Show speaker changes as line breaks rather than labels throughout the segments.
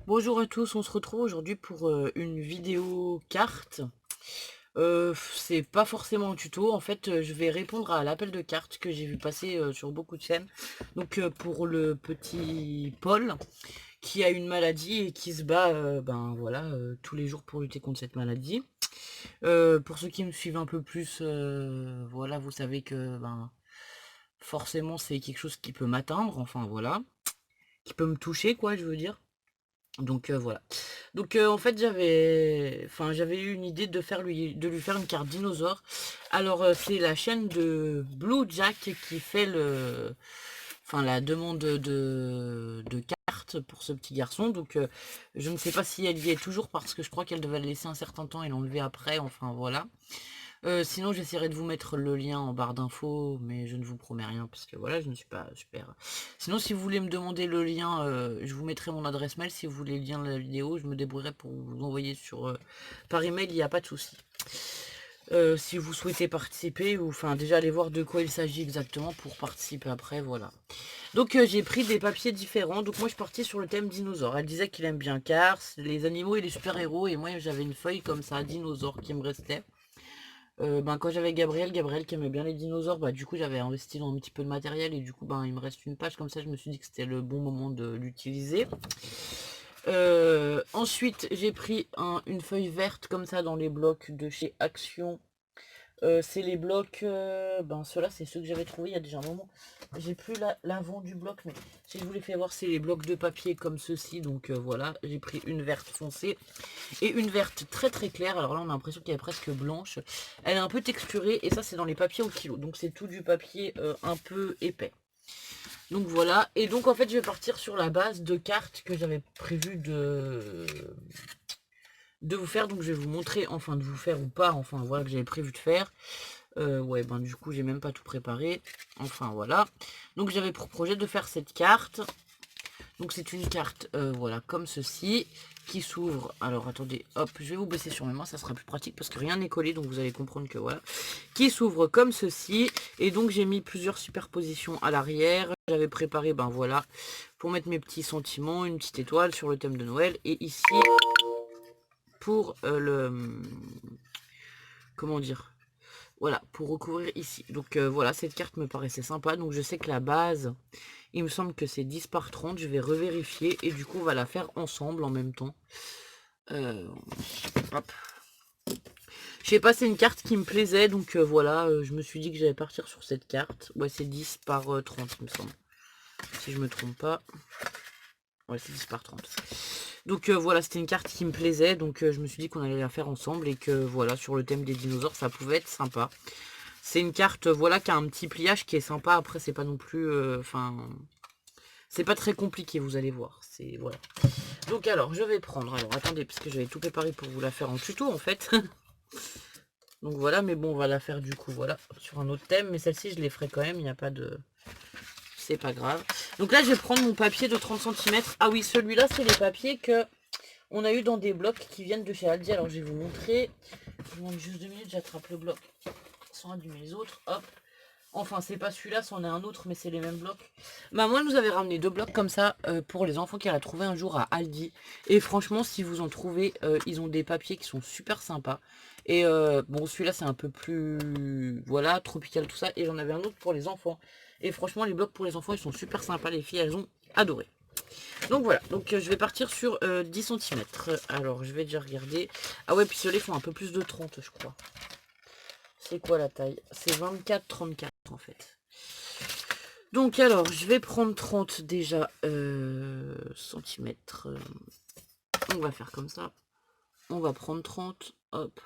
Bonjour à tous, on se retrouve aujourd'hui pour une vidéo carte. C'est pas forcément un tuto, en fait je vais répondre à l'appel de cartes que j'ai vu passer sur beaucoup de chaînes. Donc pour le petit Paul qui a une maladie et qui se bat ben voilà tous les jours pour lutter contre cette maladie. Pour ceux qui me suivent un peu plus, voilà, vous savez que ben forcément c'est quelque chose qui peut m'atteindre, enfin voilà, qui peut me toucher quoi je veux dire. Donc voilà. Donc en fait j'avais eu une idée de lui faire une carte dinosaure. Alors c'est la chaîne de Blue Jack qui fait la demande de carte pour ce petit garçon. Donc je ne sais pas si elle y est toujours parce que je crois qu'elle devait le laisser un certain temps et l'enlever après. Enfin voilà. Sinon, j'essaierai de vous mettre le lien en barre d'infos, mais je ne vous promets rien parce que voilà, je ne suis pas super. Sinon, si vous voulez me demander le lien, je vous mettrai mon adresse mail. Si vous voulez le lien de la vidéo, je me débrouillerai pour vous l'envoyer par email, il n'y a pas de souci. Si vous souhaitez participer, ou enfin déjà aller voir de quoi il s'agit exactement pour participer après, voilà. Donc j'ai pris des papiers différents. Donc moi je partais sur le thème dinosaure. Elle disait qu'il aime bien Cars, les animaux et les super-héros, et moi j'avais une feuille comme ça, dinosaure qui me restait. Quand j'avais Gabriel qui aimait bien les dinosaures, du coup j'avais investi dans un petit peu de matériel et du coup il me reste une page comme ça, je me suis dit que c'était le bon moment de l'utiliser. Ensuite j'ai pris une feuille verte comme ça dans les blocs de chez Action. C'est les blocs, ceux-là c'est ceux que j'avais trouvé il y a déjà un moment. J'ai plus l'avant du bloc, mais si je vous les fais voir, c'est les blocs de papier comme ceci. Donc voilà, j'ai pris une verte foncée et une verte très très claire. Alors là on a l'impression qu'elle est presque blanche. Elle est un peu texturée et ça c'est dans les papiers au kilo. Donc c'est tout du papier un peu épais. Donc voilà, et donc en fait je vais partir sur la base de cartes que j'avais prévu de vous faire. Donc je vais vous montrer, enfin de vous faire ou pas, enfin voilà que j'avais prévu de faire. Ouais, du coup j'ai même pas tout préparé. Enfin voilà. Donc j'avais pour projet de faire cette carte. Donc c'est une carte, voilà, comme ceci, qui s'ouvre. Alors attendez, hop, je vais vous baisser sur mes mains, ça sera plus pratique parce que rien n'est collé, donc vous allez comprendre que voilà. Qui s'ouvre comme ceci. Et donc j'ai mis plusieurs superpositions à l'arrière. J'avais préparé, voilà, pour mettre mes petits sentiments, une petite étoile sur le thème de Noël. Et ici, pour comment dire, voilà, pour recouvrir ici. Donc voilà, cette carte me paraissait sympa. Donc je sais que la base, il me semble que c'est 10 par 30. Je vais revérifier et du coup on va la faire ensemble en même temps. Hop. Je sais pas, c'est une carte qui me plaisait. Donc voilà, je me suis dit que j'allais partir sur cette carte. Ouais, c'est 10 par 30 il me semble. Si je me trompe pas. Ouais, c'est 10 par 30. Donc voilà, c'était une carte qui me plaisait. Donc je me suis dit qu'on allait la faire ensemble. Et que voilà, sur le thème des dinosaures, ça pouvait être sympa. C'est une carte, voilà, qui a un petit pliage qui est sympa. Après, c'est pas non plus... c'est pas très compliqué, vous allez voir. C'est voilà. Donc alors, je vais prendre... Alors, attendez, parce que j'avais tout préparé pour vous la faire en tuto, en fait. Donc voilà, mais bon, on va la faire du coup, voilà, sur un autre thème. Mais celle-ci, je les ferai quand même, il n'y a pas de... C'est pas grave. Donc là, je vais prendre mon papier de 30 cm. Ah oui, celui-là, c'est les papiers que on a eu dans des blocs qui viennent de chez Aldi. Alors, je vais vous montrer. Je vous demande juste 2 minutes, j'attrape le bloc sans allumer les autres. Hop. Enfin, c'est pas celui-là, c'en est un autre, mais c'est les mêmes blocs. Maman nous avait ramené 2 blocs comme ça pour les enfants qu'elle a trouvé un jour à Aldi. Et franchement, si vous en trouvez, ils ont des papiers qui sont super sympas. Et bon, celui-là, c'est un peu plus, voilà, tropical, tout ça. Et j'en avais un autre pour les enfants. Et franchement, les blocs pour les enfants, ils sont super sympas. Les filles, elles ont adoré. Donc voilà, donc je vais partir sur 10 cm. Alors, je vais déjà regarder. Ah ouais, puis ceux-là font un peu plus de 30, je crois. C'est quoi la taille? C'est 24-34 en fait. Donc alors, je vais prendre 30 déjà centimètres. On va faire comme ça. On va prendre 30. Hop.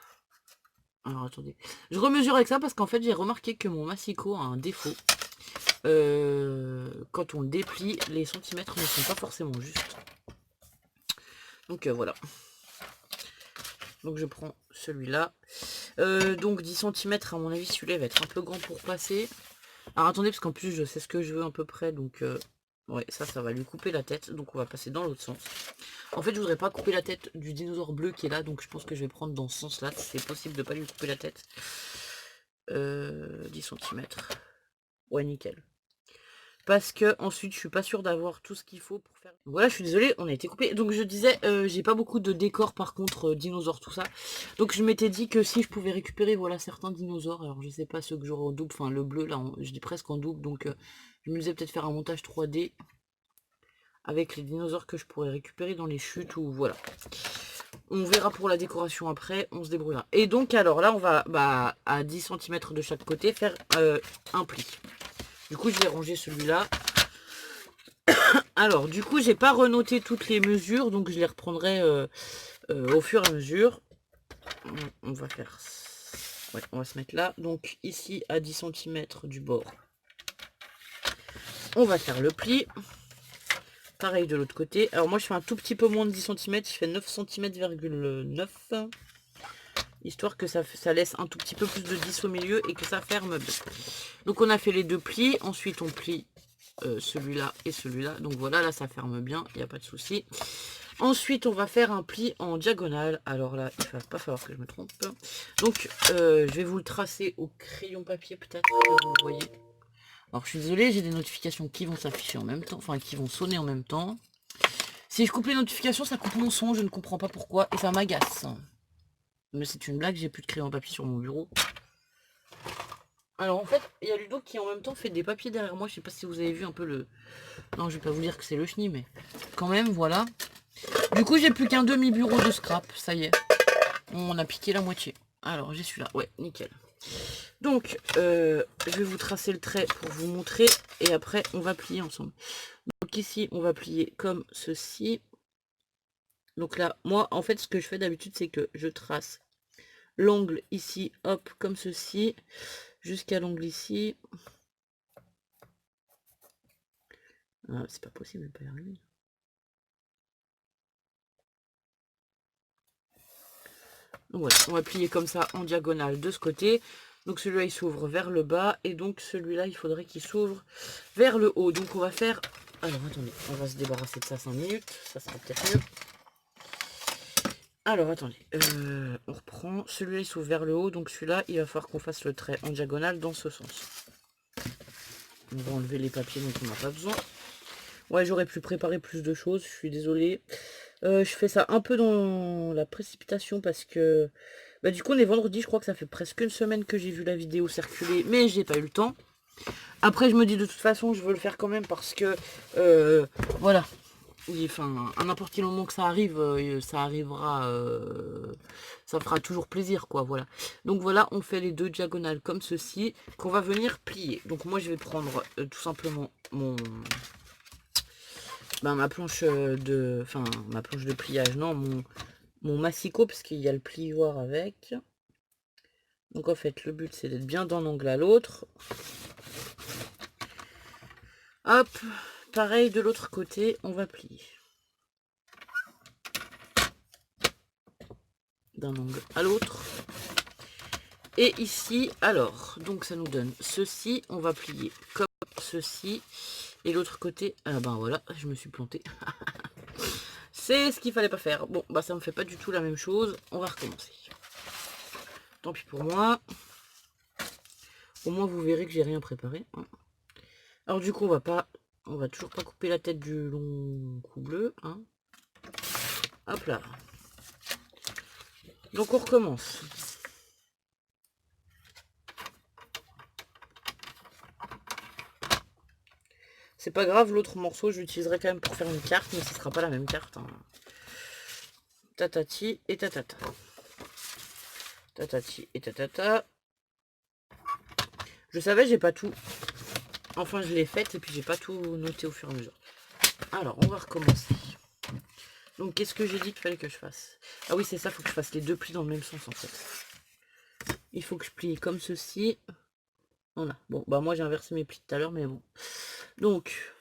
Alors attendez. Je remesure avec ça parce qu'en fait j'ai remarqué que mon massicot a un défaut. Quand on le déplie, les centimètres ne sont pas forcément justes. Donc voilà. Donc je prends celui-là. Donc 10 cm à mon avis, celui-là va être un peu grand pour passer. Alors attendez, parce qu'en plus je sais ce que je veux à peu près, donc ouais, ça va lui couper la tête, donc on va passer dans l'autre sens. En fait, je voudrais pas couper la tête du dinosaure bleu qui est là, donc je pense que je vais prendre dans ce sens-là, c'est possible de pas lui couper la tête. 10 cm. Ouais, nickel. parce que ensuite je suis pas sûre d'avoir tout ce qu'il faut pour faire. Voilà, je suis désolée, on a été coupé. Donc je disais, j'ai pas beaucoup de décors par contre, dinosaures, tout ça. Donc je m'étais dit que si je pouvais récupérer, voilà, certains dinosaures, alors je sais pas ceux que j'aurai en double, enfin le bleu là, je dis presque en double, donc je me disais peut-être faire un montage 3D avec les dinosaures que je pourrais récupérer dans les chutes ou voilà. On verra pour la décoration après, on se débrouillera. Et donc alors là, on va à 10 cm de chaque côté faire un pli. Du coup, je vais ranger celui-là. Alors, du coup, j'ai pas renoté toutes les mesures, donc je les reprendrai au fur et à mesure. On va faire... Ouais, on va se mettre là. Donc ici, à 10 cm du bord, on va faire le pli. Pareil de l'autre côté. Alors moi, je fais un tout petit peu moins de 10 cm. Je fais 9 cm,9. Histoire que ça laisse un tout petit peu plus de 10 au milieu et que ça ferme bien. Donc on a fait les deux plis. Ensuite, on plie celui-là et celui-là. Donc voilà, là, ça ferme bien. Il n'y a pas de souci. Ensuite, on va faire un pli en diagonale. Alors là, il ne va pas falloir que je me trompe. Donc, je vais vous le tracer au crayon papier peut-être, que vous voyez. Alors, je suis désolée, j'ai des notifications qui vont s'afficher en même temps, enfin, qui vont sonner en même temps. Si je coupe les notifications, ça coupe mon son, je ne comprends pas pourquoi, et ça m'agace. Mais c'est une blague, j'ai plus de crayon papier sur mon bureau. Alors, en fait, il y a Ludo qui en même temps fait des papiers derrière moi. Je sais pas si vous avez vu un peu le... Non, je vais pas vous dire que c'est le chenille, mais quand même, voilà. Du coup, j'ai plus qu'un demi-bureau de scrap, ça y est. On a piqué la moitié. Alors, j'ai celui-là. Ouais, nickel. Donc, je vais vous tracer le trait pour vous montrer. Et après, on va plier ensemble. Donc ici, on va plier comme ceci. Donc là, moi, en fait, ce que je fais d'habitude, c'est que je trace l'angle ici, hop, comme ceci. Jusqu'à l'angle ici. Ah, c'est pas possible, je vais pas y arriver. Donc voilà, on va plier comme ça en diagonale de ce côté. Donc celui-là il s'ouvre vers le bas et donc celui-là il faudrait qu'il s'ouvre vers le haut. Donc on va faire... Alors attendez, on va se débarrasser de ça 5 minutes, ça sera peut-être mieux. Alors attendez, on reprend. Celui-là il s'ouvre vers le haut, donc celui-là il va falloir qu'on fasse le trait en diagonale dans ce sens. On va enlever les papiers dont on n'a pas besoin. Ouais, j'aurais pu préparer plus de choses, je suis désolée. Je fais ça un peu dans la précipitation parce que... Bah, du coup, on est vendredi, je crois que ça fait presque une semaine que j'ai vu la vidéo circuler, mais j'ai pas eu le temps. Après, je me dis de toute façon, je veux le faire quand même parce que... voilà. Enfin, à n'importe quel moment que ça arrive, ça arrivera... ça fera toujours plaisir, quoi, voilà. Donc voilà, on fait les deux diagonales comme ceci, qu'on va venir plier. Donc moi, je vais prendre tout simplement mon... ma planche de... Enfin, ma planche de pliage, non, mon massicot, parce qu'il y a le plioir avec. Donc en fait, le but, c'est d'être bien d'un angle à l'autre. Hop, pareil de l'autre côté, on va plier. D'un angle à l'autre. Et ici, alors, donc ça nous donne ceci, on va plier comme ceci. Et l'autre côté, ah ben voilà, je me suis plantée. C'est ce qu'il fallait pas faire. Bon, bah ça me fait pas du tout la même chose. On va recommencer. Tant pis pour moi. Au moins vous verrez que j'ai rien préparé. Hein. Alors du coup, on va toujours pas couper la tête du long cou bleu. Hein. Hop là. Donc on recommence. C'est pas grave, l'autre morceau, je l'utiliserai quand même pour faire une carte, mais ce sera pas la même carte. Hein. Tatati et tatata. Tatati et tatata. Je savais, j'ai pas tout. Enfin, je l'ai faite et puis j'ai pas tout noté au fur et à mesure. Alors, on va recommencer. Donc, qu'est-ce que j'ai dit qu'il fallait que je fasse? Ah oui, c'est ça, il faut que je fasse les deux plis dans le même sens, en fait. Il faut que je plie comme ceci. Voilà. Bon, bah moi, j'ai inversé mes plis tout à l'heure, mais bon. Donc,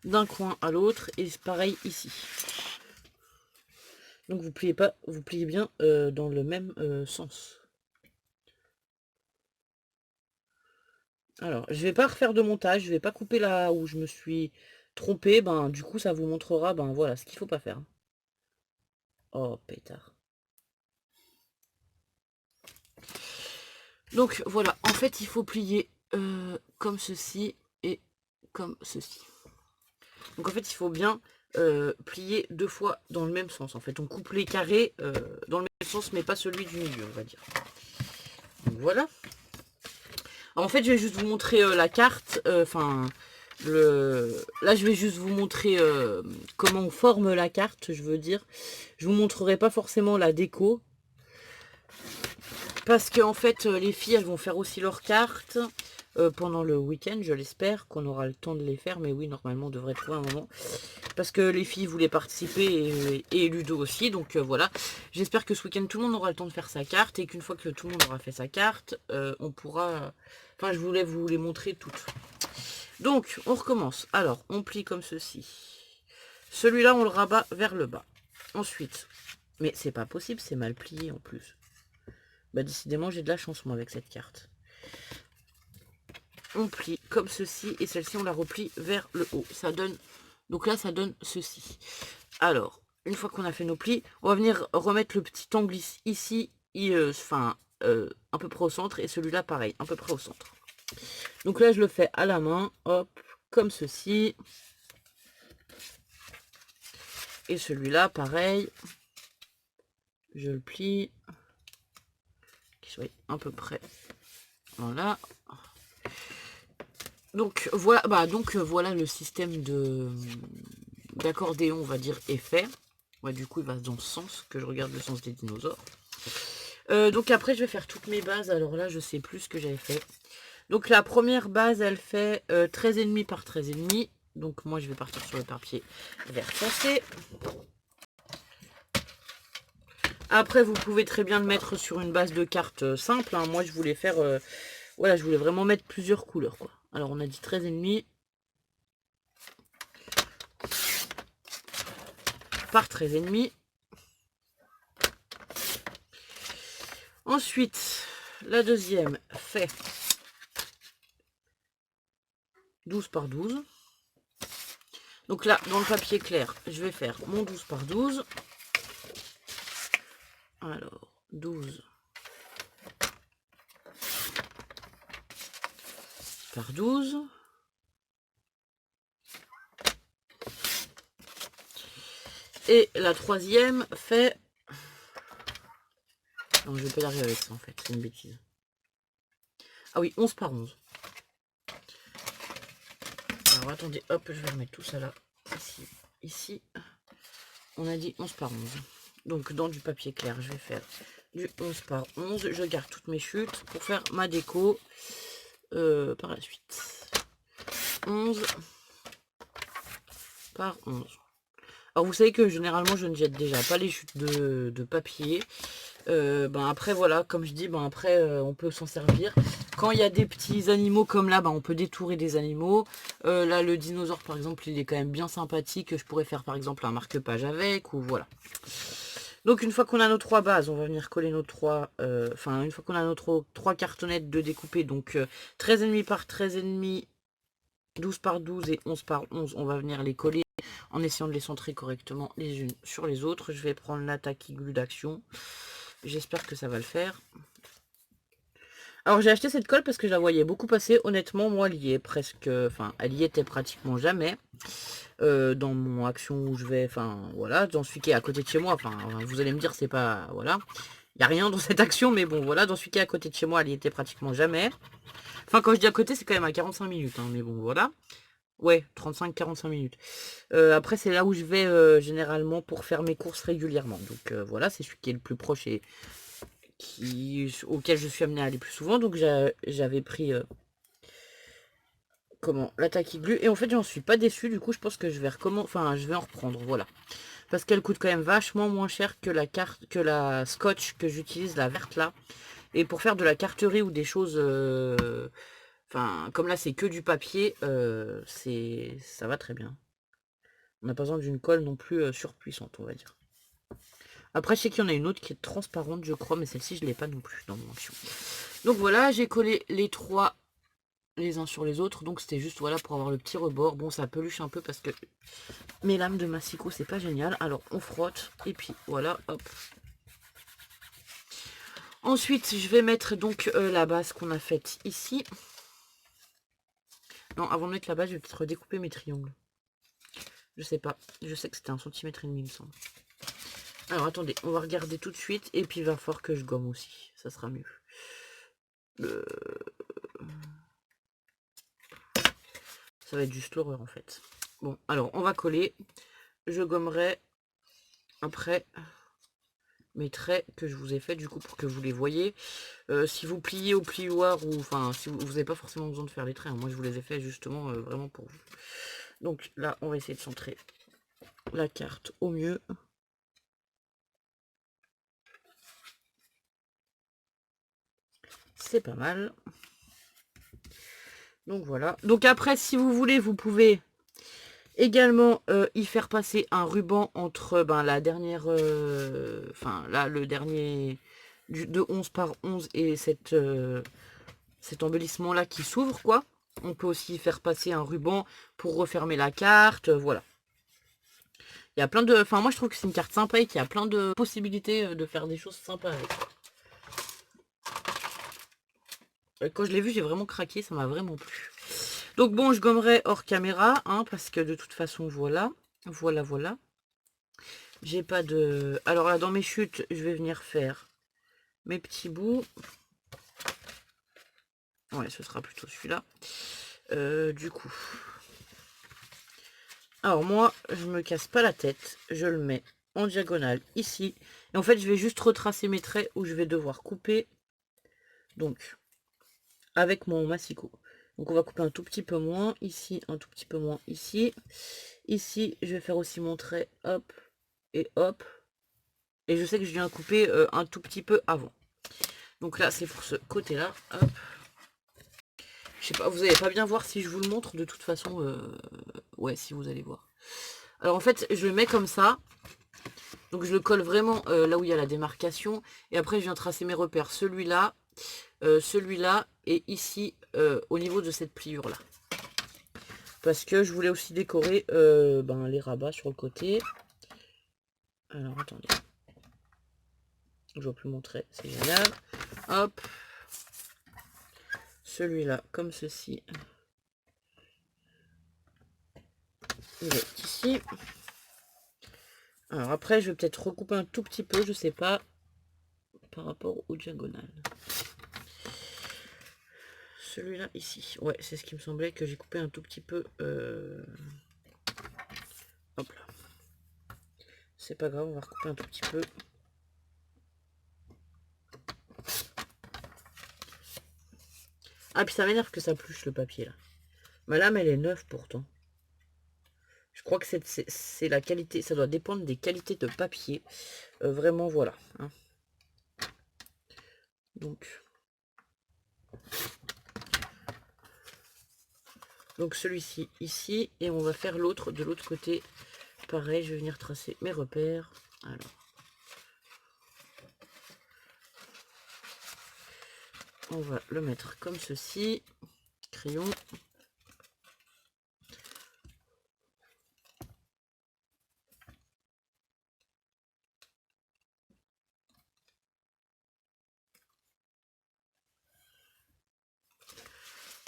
d'un coin à l'autre, et c'est pareil ici. Donc, vous pliez pas, vous pliez bien dans le même sens. Alors, je vais pas refaire de montage, je vais pas couper là où je me suis trompée. Ben, du coup, ça vous montrera, ben voilà, ce qu'il faut pas faire. Oh, pétard. Donc voilà, en fait il faut plier comme ceci et comme ceci. Donc en fait il faut bien plier 2 fois dans le même sens. En fait on coupe les carrés dans le même sens mais pas celui du milieu on va dire. Donc voilà. Alors, en fait je vais juste vous montrer la carte, enfin là je vais juste vous montrer comment on forme la carte, je veux dire. Je vous montrerai pas forcément la déco. Parce que en fait les filles elles vont faire aussi leurs cartes pendant le week-end, je l'espère qu'on aura le temps de les faire, mais oui normalement on devrait trouver un moment. Parce que les filles voulaient participer et Ludo aussi, donc voilà. J'espère que ce week-end tout le monde aura le temps de faire sa carte et qu'une fois que tout le monde aura fait sa carte, on pourra... Enfin je voulais vous les montrer toutes. Donc on recommence. Alors on plie comme ceci. Celui-là on le rabat vers le bas. Ensuite, mais c'est pas possible, c'est mal plié en plus. Bah décidément j'ai de la chance moi avec cette carte. On plie comme ceci et celle-ci on la replie vers le haut. Ça donne, donc là ça donne ceci. Alors, une fois qu'on a fait nos plis, on va venir remettre le petit angle ici, à peu près au centre, et celui-là pareil, à peu près au centre. Donc là je le fais à la main, hop, comme ceci. Et celui-là pareil, je le plie, qu'il soit à peu près, voilà. Donc voilà, voilà le système d'accordéon, on va dire, est fait. Ouais, du coup, il va dans ce sens, que je regarde le sens des dinosaures. Donc après, je vais faire toutes mes bases. Alors là, je sais plus ce que j'avais fait. Donc la première base, elle fait 13,5 par 13,5. Donc moi, je vais partir sur le papier vert foncé. Après, vous pouvez très bien le mettre sur une base de cartes simple. Hein. Moi, je voulais faire... voilà, je voulais vraiment mettre plusieurs couleurs, quoi. Alors, on a dit 13,5 par 13,5. Ensuite, la deuxième fait 12 par 12. Donc là, dans le papier clair, je vais faire mon 12 par 12. Alors, 12 par 12. Et la troisième fait... Non, je vais pas y arriver avec ça en fait, c'est une bêtise. Ah oui, 11 par 11. Alors attendez, hop, je vais remettre tout ça là. Ici, ici. On a dit 11 par 11. Donc dans du papier clair, je vais faire du 11 par 11. Je garde toutes mes chutes pour faire ma déco par la suite. 11 par 11. Alors vous savez que généralement je ne jette déjà pas les chutes de papier. Après voilà, comme je dis, après on peut s'en servir. Quand il y a des petits animaux comme là, on peut détourer des animaux. Là le dinosaure par exemple, il est quand même bien sympathique. Je pourrais faire par exemple un marque-page avec, ou voilà. Donc une fois qu'on a nos 3 bases, on va venir coller nos 3, une fois qu'on a nos 3 cartonnettes de découper, donc 13,5 par 13,5, 12 par 12 et 11 par 11, on va venir les coller en essayant de les centrer correctement les unes sur les autres. Je vais prendre la Tacky Glue d'Action. J'espère que ça va le faire. Alors j'ai acheté cette colle parce que je la voyais beaucoup passer. Honnêtement, moi, elle y est presque... Enfin, elle y était pratiquement jamais. Dans mon Action où je vais... Enfin, voilà, dans celui qui est à côté de chez moi. Enfin, vous allez me dire, c'est pas... Voilà. Il n'y a rien dans cette action, mais bon, voilà. Dans celui qui est à côté de chez moi, elle y était pratiquement jamais. Enfin, quand je dis à côté, c'est quand même à 45 minutes. Hein, mais bon, voilà. Ouais, 35-45 minutes. Après, c'est là où je vais généralement pour faire mes courses régulièrement. Donc voilà, c'est celui qui est le plus proche et auquel je suis amenée à aller plus souvent. Donc j'avais pris la Tacky Glue. Et en fait, j'en suis pas déçue. Du coup, je pense que je vais je vais en reprendre. Voilà. Parce qu'elle coûte quand même vachement moins cher que la scotch que j'utilise, la verte là. Et pour faire de la carterie ou des choses... comme là, c'est que du papier, ça va très bien. On n'a pas besoin d'une colle non plus surpuissante, on va dire. Après, je sais qu'il y en a une autre qui est transparente, je crois, mais celle-ci, je ne l'ai pas non plus dans mon Action. Donc voilà, j'ai collé les 3 les uns sur les autres. Donc c'était juste voilà pour avoir le petit rebord. Bon, ça peluche un peu parce que mes lames de massicot, c'est pas génial. Alors on frotte et puis voilà, hop. Ensuite, je vais mettre donc la base qu'on a faite ici. Non, avant de mettre la base, je vais peut-être découper mes triangles. Je sais pas. Je sais que c'était 1,5 cm, il me semble. Alors, attendez. On va regarder tout de suite. Et puis, il va falloir que je gomme aussi. Ça sera mieux. Ça va être juste l'horreur, en fait. Bon, alors, on va coller. Je gommerai après mes traits que je vous ai fait, du coup, pour que vous les voyez. Si vous pliez au plioir, ou enfin, si vous n'avez pas forcément besoin de faire les traits. Hein. Moi, je vous les ai fait justement vraiment pour vous. Donc là, on va essayer de centrer la carte au mieux. C'est pas mal. Donc voilà. Donc après, si vous voulez, vous pouvez également y faire passer un ruban entre la dernière... Enfin, là, le dernier de 11 par 11 et cet embellissement-là qui s'ouvre, quoi. On peut aussi faire passer un ruban pour refermer la carte, voilà. Il y a plein de... Enfin, moi, je trouve que c'est une carte sympa et qu'il y a plein de possibilités de faire des choses sympas avec. Quand je l'ai vu, j'ai vraiment craqué, ça m'a vraiment plu. Donc bon, je gommerai hors caméra, hein, parce que de toute façon, voilà. Voilà. J'ai pas de... Alors là, dans mes chutes, je vais venir faire mes petits bouts. Ouais, ce sera plutôt celui-là. Du coup... Alors moi, je me casse pas la tête. Je le mets en diagonale ici. Et en fait, je vais juste retracer mes traits où je vais devoir couper. Donc, avec mon massicot. Donc on va couper un tout petit peu moins. Ici, un tout petit peu moins ici. Ici, je vais faire aussi mon trait. Hop. Et hop. Et je sais que je viens couper un tout petit peu avant. Donc là, c'est pour ce côté-là. Hop. Je sais pas, vous allez pas bien voir si je vous le montre. De toute façon, ouais, si vous allez voir. Alors en fait, je le mets comme ça. Donc je le colle vraiment là où il y a la démarcation. Et après, je viens tracer mes repères. Celui-là, celui-là et ici, au niveau de cette pliure-là. Parce que je voulais aussi décorer les rabats sur le côté. Alors, attendez. Je vais plus montrer, c'est génial. Hop. Celui-là, comme ceci. Il est ici. Alors après, je vais peut-être recouper un tout petit peu, je sais pas, par rapport au diagonal. Celui-là, ici. Ouais, c'est ce qui me semblait, que j'ai coupé un tout petit peu. Hop là. C'est pas grave, on va recouper un tout petit peu. Ah, puis ça m'énerve que ça pluche le papier là. Ma lame, elle est neuve pourtant. Je crois que c'est la qualité, ça doit dépendre des qualités de papier. Vraiment, voilà. Hein. Donc celui-ci ici, et on va faire l'autre de l'autre côté. Pareil, je vais venir tracer mes repères. Alors. On va le mettre comme ceci. Crayon.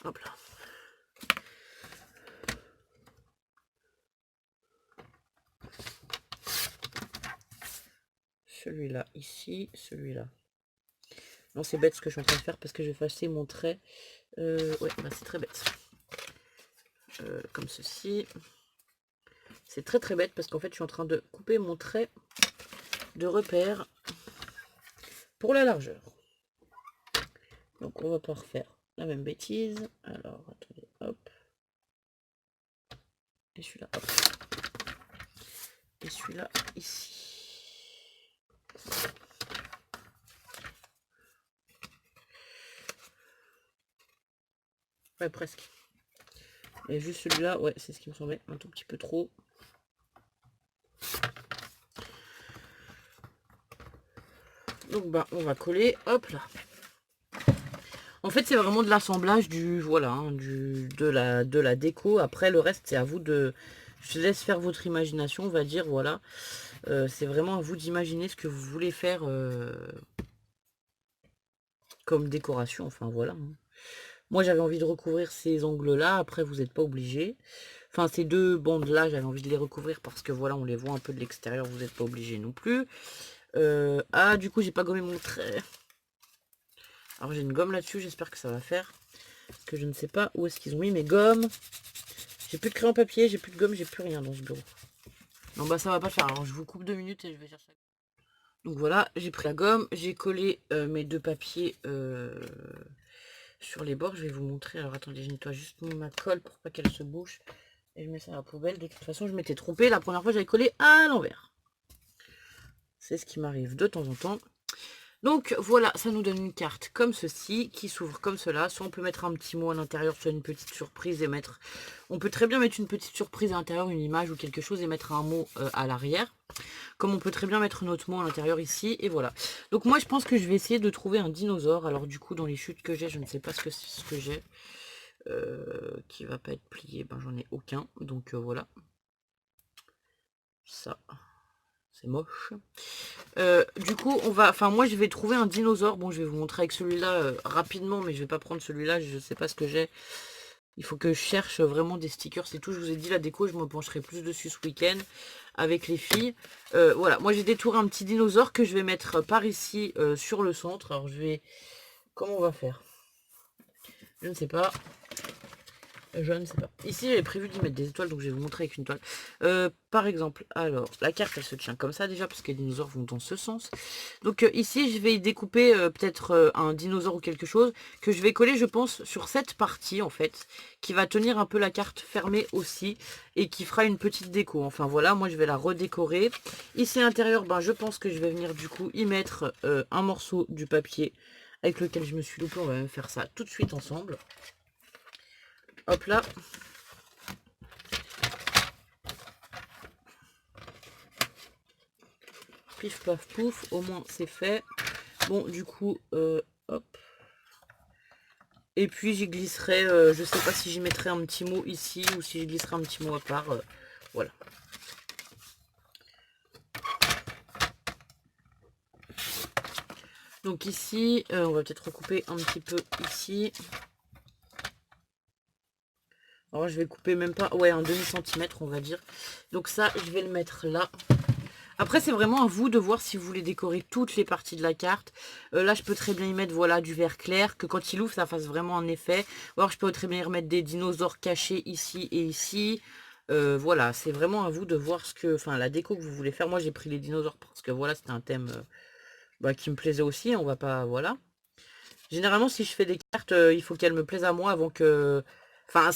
Hop là. Celui-là ici, celui-là. Non, c'est bête ce que je suis en train de faire parce que je vais effacer mon trait. Ouais, c'est très bête. Comme ceci. C'est très très bête parce qu'en fait je suis en train de couper mon trait de repère pour la largeur. Donc on va pas refaire la même bêtise. Alors attendez, hop. Et celui-là, hop. Et celui-là ici. Ouais, presque. Et juste celui-là, ouais, c'est ce qui me semblait un tout petit peu trop. Donc on va coller, hop là. En fait, c'est vraiment de l'assemblage du, voilà, hein, de la déco. Après, le reste, c'est à vous de... Je laisse faire votre imagination, on va dire, voilà. C'est vraiment à vous d'imaginer ce que vous voulez faire comme décoration, enfin voilà, hein. Moi j'avais envie de recouvrir ces angles-là, après vous n'êtes pas obligé. Enfin ces deux bandes-là, j'avais envie de les recouvrir parce que voilà, on les voit un peu de l'extérieur, vous n'êtes pas obligé non plus. Ah du coup j'ai pas gommé mon trait. Alors j'ai une gomme là-dessus, j'espère que ça va faire. Parce que je ne sais pas où est-ce qu'ils ont mis mes gommes. J'ai plus de crayon papier, j'ai plus de gomme, j'ai plus rien dans ce bureau. Non bah ça va pas le faire, alors je vous coupe 2 minutes et je vais chercher. Donc voilà, j'ai pris la gomme, j'ai collé mes deux papiers sur les bords. Je vais vous montrer. Alors attendez, je nettoie juste ma colle pour pas qu'elle se bouche. Et je mets ça à la poubelle. De toute façon, je m'étais trompée. La première fois, j'avais collé à l'envers. C'est ce qui m'arrive de temps en temps. Donc voilà, ça nous donne une carte comme ceci, qui s'ouvre comme cela. Soit on peut mettre un petit mot à l'intérieur, soit une petite surprise et mettre... On peut très bien mettre une petite surprise à l'intérieur, une image ou quelque chose et mettre un mot à l'arrière. Comme on peut très bien mettre notre mot à l'intérieur ici, et voilà. Donc moi je pense que je vais essayer de trouver un dinosaure. Alors du coup dans les chutes que j'ai, je ne sais pas ce que c'est ce que j'ai. Qui va pas être plié, ben j'en ai aucun. Donc voilà. Ça, c'est moche. Du coup on va, enfin moi je vais trouver un dinosaure. Bon je vais vous montrer avec celui-là rapidement, mais je vais pas prendre celui-là, je sais pas ce que j'ai. Il faut que je cherche vraiment des stickers, c'est tout. Je vous ai dit la déco, je me pencherai plus dessus ce week-end avec les filles. Voilà, moi j'ai détouré un petit dinosaure que je vais mettre par ici sur le centre. Alors je vais... Comment on va faire? Je ne sais pas. Je ne sais pas. Ici j'avais prévu d'y mettre des étoiles, donc je vais vous montrer avec une toile. Par exemple, alors la carte elle se tient comme ça déjà, parce que les dinosaures vont dans ce sens. Donc ici je vais y découper peut-être un dinosaure ou quelque chose, que je vais coller je pense sur cette partie en fait, qui va tenir un peu la carte fermée aussi, et qui fera une petite déco. Enfin voilà, moi je vais la redécorer. Ici à l'intérieur, ben, je pense que je vais venir du coup y mettre un morceau du papier avec lequel je me suis loupé. On va même faire ça tout de suite ensemble. Hop là. Pif paf pouf, au moins c'est fait. Bon du coup, hop. Et puis j'y glisserai, je sais pas si j'y mettrai un petit mot ici ou si j'y glisserai un petit mot à part. Voilà. Donc ici, on va peut-être recouper un petit peu ici. Alors je vais couper même pas, ouais, un demi-centimètre on va dire. Donc ça, je vais le mettre là. Après, c'est vraiment à vous de voir si vous voulez décorer toutes les parties de la carte. Là, je peux très bien y mettre voilà, du vert clair, que quand il ouvre, ça fasse vraiment un effet. Ou alors, je peux très bien y remettre des dinosaures cachés ici et ici. Voilà, c'est vraiment à vous de voir ce que, enfin, la déco que vous voulez faire. Moi, j'ai pris les dinosaures parce que voilà, c'était un thème qui me plaisait aussi. On va pas, voilà. Généralement, si je fais des cartes, il faut qu'elles me plaisent à moi avant que... Enfin,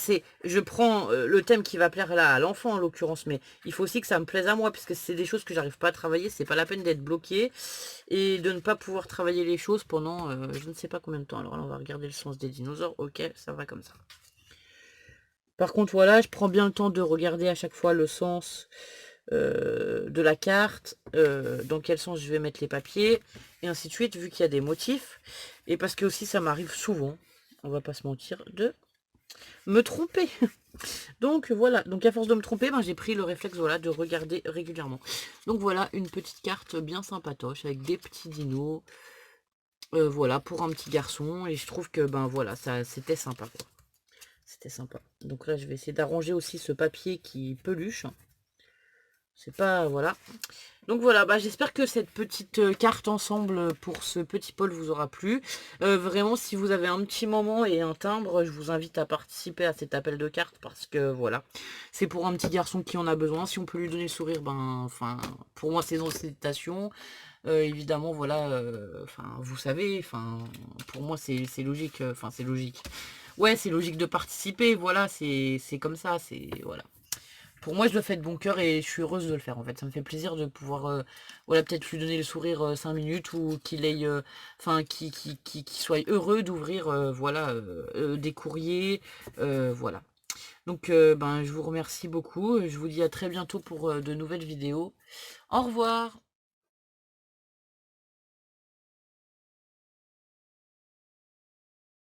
je prends le thème qui va plaire là à l'enfant en l'occurrence, mais il faut aussi que ça me plaise à moi, puisque c'est des choses que j'arrive pas à travailler, c'est pas la peine d'être bloqué et de ne pas pouvoir travailler les choses pendant je ne sais pas combien de temps. Alors là, on va regarder le sens des dinosaures, ok, ça va comme ça. Par contre, voilà, je prends bien le temps de regarder à chaque fois le sens de la carte, dans quel sens je vais mettre les papiers, et ainsi de suite, vu qu'il y a des motifs. Et parce que aussi, ça m'arrive souvent, on va pas se mentir, de me tromper. Donc voilà, donc à force de me tromper, ben, j'ai pris le réflexe voilà, de regarder régulièrement. Donc voilà, une petite carte bien sympatoche, avec des petits dinos, voilà, pour un petit garçon, et je trouve que, ben voilà, ça c'était sympa, quoi. C'était sympa. Donc là, je vais essayer d'arranger aussi ce papier qui peluche. C'est pas, voilà. Donc voilà, bah, j'espère que cette petite carte ensemble pour ce petit Paul vous aura plu. Vraiment, si vous avez un petit moment et un timbre, je vous invite à participer à cet appel de cartes parce que voilà, c'est pour un petit garçon qui en a besoin. Si on peut lui donner le sourire, ben, enfin, pour moi, c'est une citation. Évidemment, voilà, enfin, vous savez, enfin, pour moi, c'est logique. Enfin, c'est logique. Ouais, c'est logique de participer. Voilà, c'est comme ça. C'est voilà. Pour moi, je le fais de bon cœur et je suis heureuse de le faire en fait. Ça me fait plaisir de pouvoir voilà, peut-être lui donner le sourire 5 minutes ou qu'il ait enfin qu'il soit heureux d'ouvrir voilà des courriers voilà. Donc ben je vous remercie beaucoup. Je vous dis à très bientôt pour de nouvelles vidéos. Au revoir.